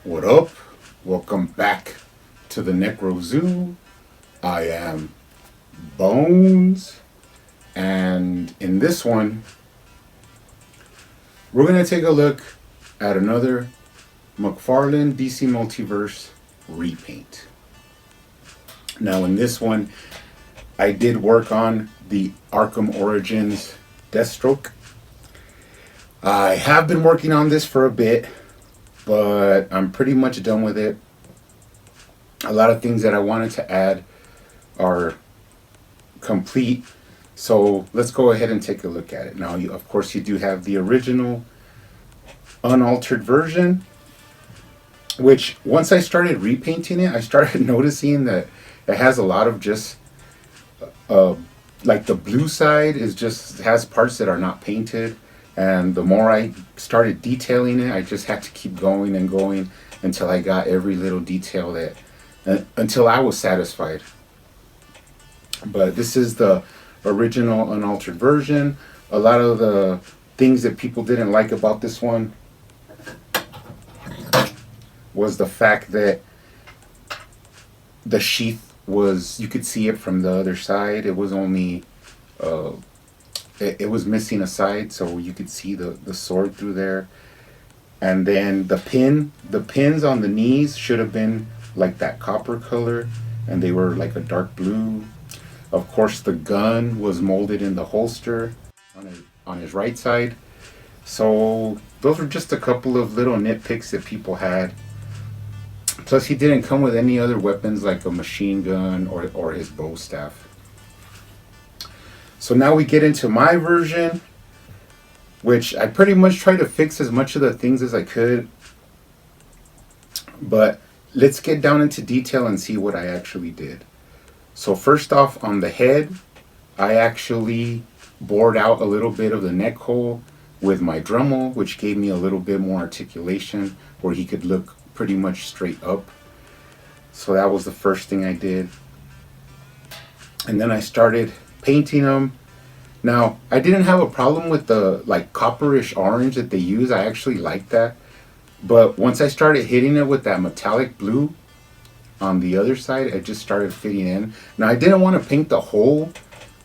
What up? Welcome back to the Necro Zoo. I am Bones, and in this one, we're going to take a look at another McFarlane DC Multiverse repaint. Now, in this one, I did work on the Arkham Origins Deathstroke. I have been working on this for a bit, but I'm pretty much done with it. A lot of things that I wanted to add are complete. So let's go ahead and take a look at it. Now, of course, you do have the original unaltered version, which once I started repainting it, I started noticing that it has a lot of just uh, like the blue side is just has parts that are not painted. And the more I started detailing it, I just had to keep going and going until I got every little detail that until I was satisfied. But this is the original unaltered version. A lot of the things that people didn't like about this one was the fact that the sheath was, you could see it from the other side. It was only it was missing a side, so you could see the sword through there. And then the pins on the knees should have been like that copper color, and they were like a dark blue. Of course, the gun was molded in the holster on his right side. So those were just a couple of little nitpicks that people had. Plus, he didn't come with any other weapons like a machine gun or his bow staff. So now we get into my version, which I pretty much try to fix as much of the things as I could. But let's get down into detail and see what I actually did. So first off, on the head, I actually bored out a little bit of the neck hole with my Dremel, which gave me a little bit more articulation where he could look pretty much straight up. So that was the first thing I did. And then I started painting them. Now, I didn't have a problem with the like copperish orange that they use. I actually liked that. But once I started hitting it with that metallic blue on the other side, it just started fitting in. Now, I didn't want to paint the whole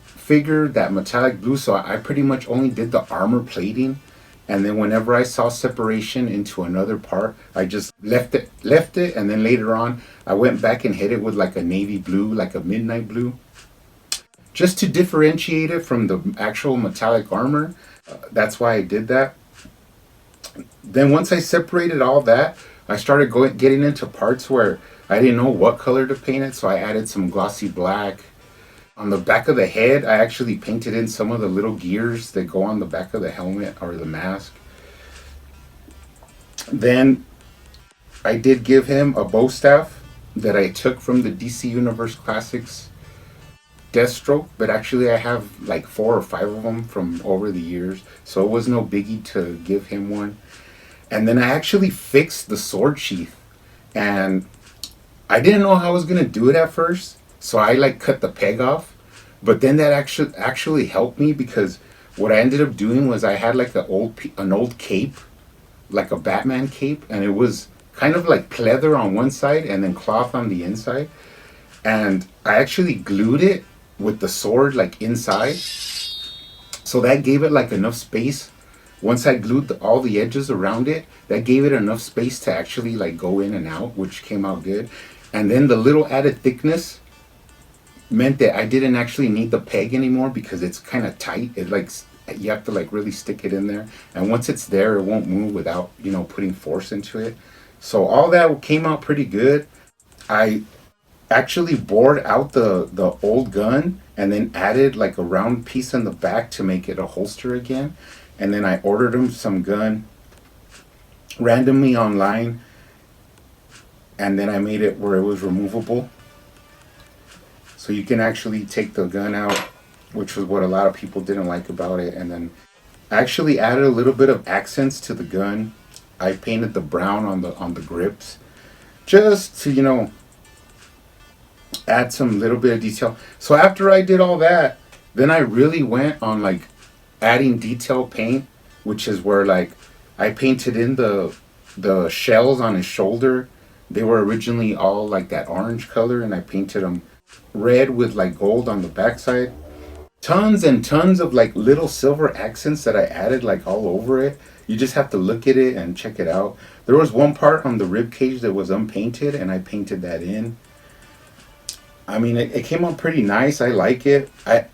figure that metallic blue, so I pretty much only did the armor plating. And then whenever I saw separation into another part, I just left it, and then later on, I went back and hit it with like a navy blue, like a midnight blue, just to differentiate it from the actual metallic armor. That's why I did that. Then once I separated all that, I started getting into parts where I didn't know what color to paint it, so I added some glossy black. On the back of the head, I actually painted in some of the little gears that go on the back of the helmet or the mask. Then I did give him a bow staff that I took from the DC Universe Classics Deathstroke, but actually I have like 4 or 5 of them from over the years, so it was no biggie to give him one. And then I actually fixed the sword sheath, and I didn't know how I was gonna do it at first, so I like cut the peg off. But then that actually helped me, because what I ended up doing was I had like an old cape, like a Batman cape, and it was kind of like pleather on one side and then cloth on the inside. And I actually glued it with the sword like inside, so that gave it like enough space. Once I glued all the edges around it, that gave it enough space to actually like go in and out, which came out good. And then the little added thickness meant that I didn't actually need the peg anymore, because it's kind of tight. It like, you have to like really stick it in there, and once it's there, it won't move without, putting force into it. So all that came out pretty good. I actually bored out the old gun and then added like a round piece in the back to make it a holster again. And then I ordered him some gun randomly online, and then I made it where it was removable, so you can actually take the gun out, which was what a lot of people didn't like about it. And then I actually added a little bit of accents to the gun. I painted the brown on the grips, just to add some little bit of detail. So after I did all that, then I really went on like adding detail paint, which is where like I painted in The shells on his shoulder, they were originally all like that orange color, and I painted them red with like gold on the backside. Tons and tons of like little silver accents that I added like all over it. You just have to look at it and check it out. There was one part on the rib cage that was unpainted, and I painted that in. I mean, it came out pretty nice. I like it. I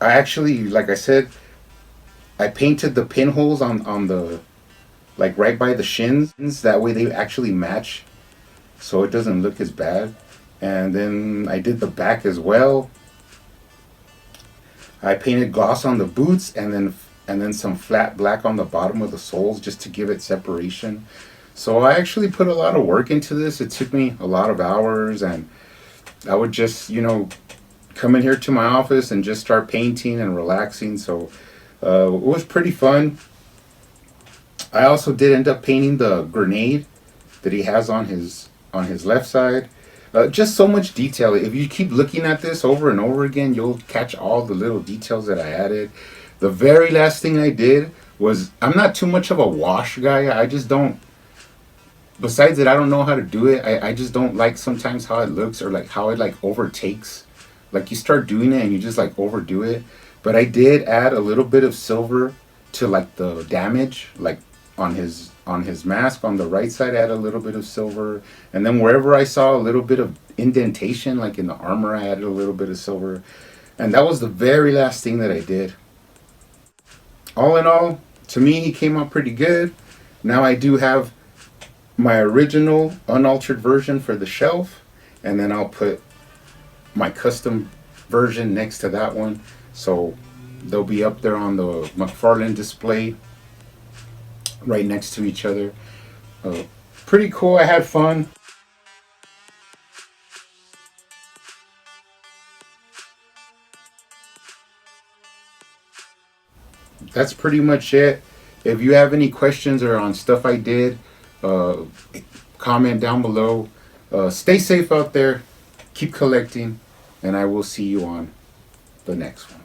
actually, like I said, I painted the pinholes on the like right by the shins. That way they actually match, so it doesn't look as bad. And then I did the back as well. I painted gloss on the boots, and then some flat black on the bottom of the soles just to give it separation. So I actually put a lot of work into this. It took me a lot of hours, and I would just, come in here to my office and just start painting and relaxing. So it was pretty fun. I also did end up painting the grenade that he has on his left side. Just so much detail. If you keep looking at this over and over again, you'll catch all the little details that I added. The very last thing I did was, I'm not too much of a wash guy. I just don't. Besides that, I don't know how to do it. I just don't like sometimes how it looks, or like how it like overtakes. Like you start doing it and you just like overdo it. But I did add a little bit of silver to like the damage, like on his mask on the right side. I had a little bit of silver, and then wherever I saw a little bit of indentation, like in the armor, I added a little bit of silver. And that was the very last thing that I did. All in all, to me, he came out pretty good. Now I do have my original unaltered version for the shelf, and then I'll put my custom version next to that one. So they'll be up there on the McFarlane display right next to each other. Pretty cool. I had fun. That's pretty much it. If you have any questions or on stuff I did, uh, comment down below. Stay safe out there. Keep collecting. And I will see you on the next one.